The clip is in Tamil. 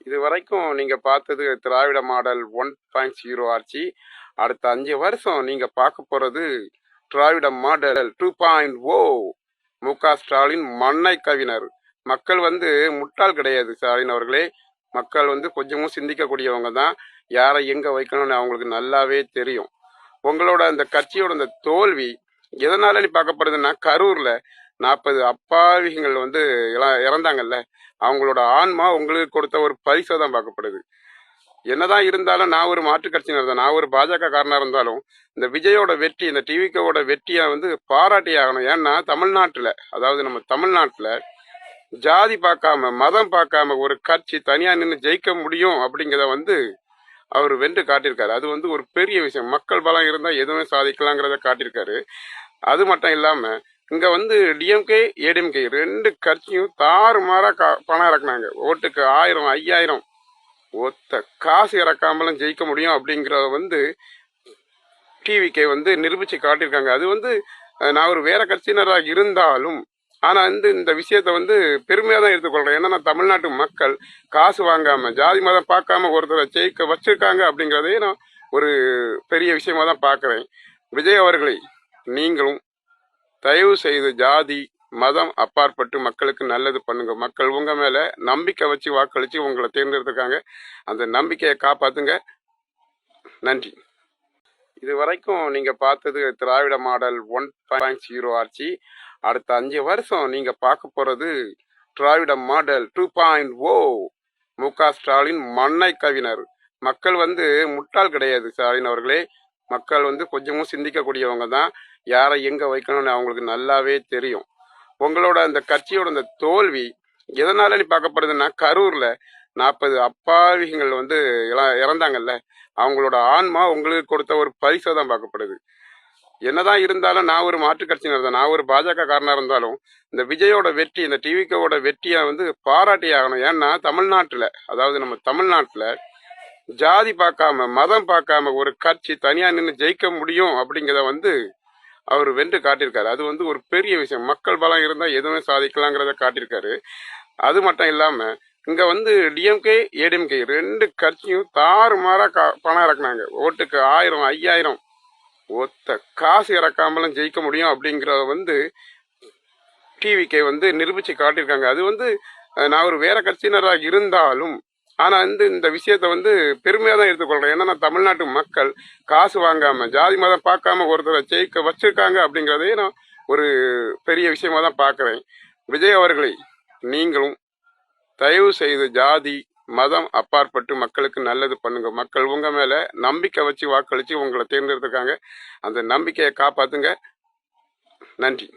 இதுவரைக்கும் நீங்க பார்த்தது திராவிட மாடல் 1.0 ஆட்சி. அடுத்த 5 வருஷம் நீங்க பார்க்க போறது திராவிட மாடல் 2.0. மு.க. ஸ்டாலின் மண்ணை கவினர். மக்கள் முட்டாள் கிடையாது ஸ்டாலின் அவர்களே. மக்கள் கொஞ்சமும் சிந்திக்கக்கூடியவங்க தான். யாரை எங்க வைக்கணும்னு அவங்களுக்கு நல்லாவே தெரியும். உங்களோட அந்த கட்சியோட அந்த தோல்வி எதனால பார்க்கப்படுதுன்னா, கரூர்ல 40 அப்பாவிகள் இறந்தாங்கல்ல, அவங்களோட ஆன்மா உங்களுக்கு கொடுத்த ஒரு பரிசை தான் பார்க்கப்படுது. என்னதான் இருந்தாலும் நான் ஒரு மாற்றுக் கட்சியினர் தான், நான் ஒரு பாஜக காரனா இருந்தாலும் இந்த விஜயோட வெற்றி, இந்த டிவிக்கோட வெற்றியை பாராட்டி ஆகணும். ஏன்னா தமிழ்நாட்டுல, அதாவது நம்ம தமிழ்நாட்டுல ஜாதி பார்க்காம மதம் பார்க்காம ஒரு கட்சி தனியா நின்று ஜெயிக்க முடியும் அப்படிங்கிறத அவர் வென்று காட்டியிருக்காரு. அது ஒரு பெரிய விஷயம். மக்கள் பலம் இருந்தா எதுவுமே சாதிக்கலாங்கிறத காட்டியிருக்காரு. அது மட்டும் இல்லாம இங்க டிஎம்கே ஏடிஎம்கே 2 கட்சியும் தாறுமாறா பணம் இறக்குனாங்க. ஓட்டுக்கு 1000 5000 ஒத்த காசு இறக்காமலும் ஜெயிக்க முடியும் அப்படிங்கிறத டிவிக்கே நிரூபிச்சு காட்டியிருக்காங்க. அது நான் ஒரு வேற கட்சியினராக இருந்தாலும் ஆனா இந்த விஷயத்த பெருமையா தான் எடுத்துக்கொள்றேன். ஏன்னா நான் தமிழ்நாட்டு மக்கள் காசு வாங்காம ஜாதி மதம் பார்க்காம ஒருத்தரை ஜெயிக்க வச்சிருக்காங்க அப்படிங்கிறதையே நான் ஒரு பெரிய விஷயமா தான் பார்க்கிறேன். விஜய் அவர்களை நீங்களும் தயவு செய்து ஜாதி மதம் அப்பாற்பட்டு மக்களுக்கு நல்லது பண்ணுங்க. மக்கள் உங்க மேல நம்பிக்கை வச்சு வாக்களிச்சு உங்களை தேர்ந்தெடுத்திருக்காங்க. அந்த நம்பிக்கையை காப்பாத்துங்க. நன்றி. இதுவரைக்கும் நீங்க பார்த்தது திராவிட மாடல் 1.0 ஆட்சி. அடுத்த 5 வருஷம் நீங்க பார்க்க போறது திராவிட மாடல் 2.0. மு.க. ஸ்டாலின் மண்ணை கவினர். மக்கள் முட்டாள் கிடையாது ஸ்டாலின் அவர்களே. மக்கள் கொஞ்சமும் சிந்திக்கக்கூடியவங்க தான். யாரை எங்க வைக்கணும்னு அவங்களுக்கு நல்லாவே தெரியும். உங்களோட அந்த கட்சியோட அந்த தோல்வி எதனால பார்க்கப்படுதுன்னா, கரூர்ல 40 அப்பாவிகள் இறந்தாங்கல்ல, அவங்களோட ஆன்மா உங்களுக்கு கொடுத்த ஒரு பரிசை தான் பார்க்கப்படுது. என்னதான் இருந்தாலும் நான் ஒரு மாற்றுக் கட்சியினர் தான், நான் ஒரு பாஜக காரனா இருந்தாலும் இந்த விஜயோட வெற்றி, இந்த டிவிக்கோட வெற்றியை பாராட்டி ஆகணும். ஏன்னா தமிழ்நாட்டுல, அதாவது நம்ம தமிழ்நாட்டுல ஜாதி பார்க்காம மதம் பார்க்காம ஒரு கட்சி தனியா நின்று ஜெயிக்க முடியும் அப்படிங்கிறத அவர் வென்று காட்டியிருக்காரு. அது ஒரு பெரிய விஷயம். மக்கள் பலம் இருந்தா எதுவுமே சாதிக்கலாங்கிறத காட்டியிருக்காரு. அது மட்டும் இல்லாம இங்க டிஎம்கே ஏடிஎம்கே 2 கட்சியும் தாறுமாறா பணம் இறக்குனாங்க. ஓட்டுக்கு 1000 5000 ஒத்த காசு இறக்காமலும் ஜெயிக்க முடியும் அப்படிங்கிறத டிவிக்கே நிரூபிச்சு காட்டியிருக்காங்க. அது நான் ஒரு வேற கட்சியினராக இருந்தாலும் ஆனா இந்த விஷயத்த பெருமையா தான் எடுத்துக்கொள்றேன். ஏன்னா நான் தமிழ்நாட்டு மக்கள் காசு வாங்காம ஜாதி மதம் பார்க்காம ஒருத்தரை ஜெயிக்க வச்சிருக்காங்க அப்படிங்கிறதையே நான் ஒரு பெரிய விஷயமா தான் பார்க்கிறேன். விஜய் அவர்களை நீங்களும் தயவு செய்து ஜாதி மதம் அப்பாற்பட்டு மக்களுக்கு நல்லது பண்ணுங்க. மக்கள் உங்க மேல நம்பிக்கை வச்சு வாக்களிச்சு உங்களை தேர்ந்தெடுத்திருக்காங்க. அந்த நம்பிக்கையை காப்பாத்துங்க. நன்றி.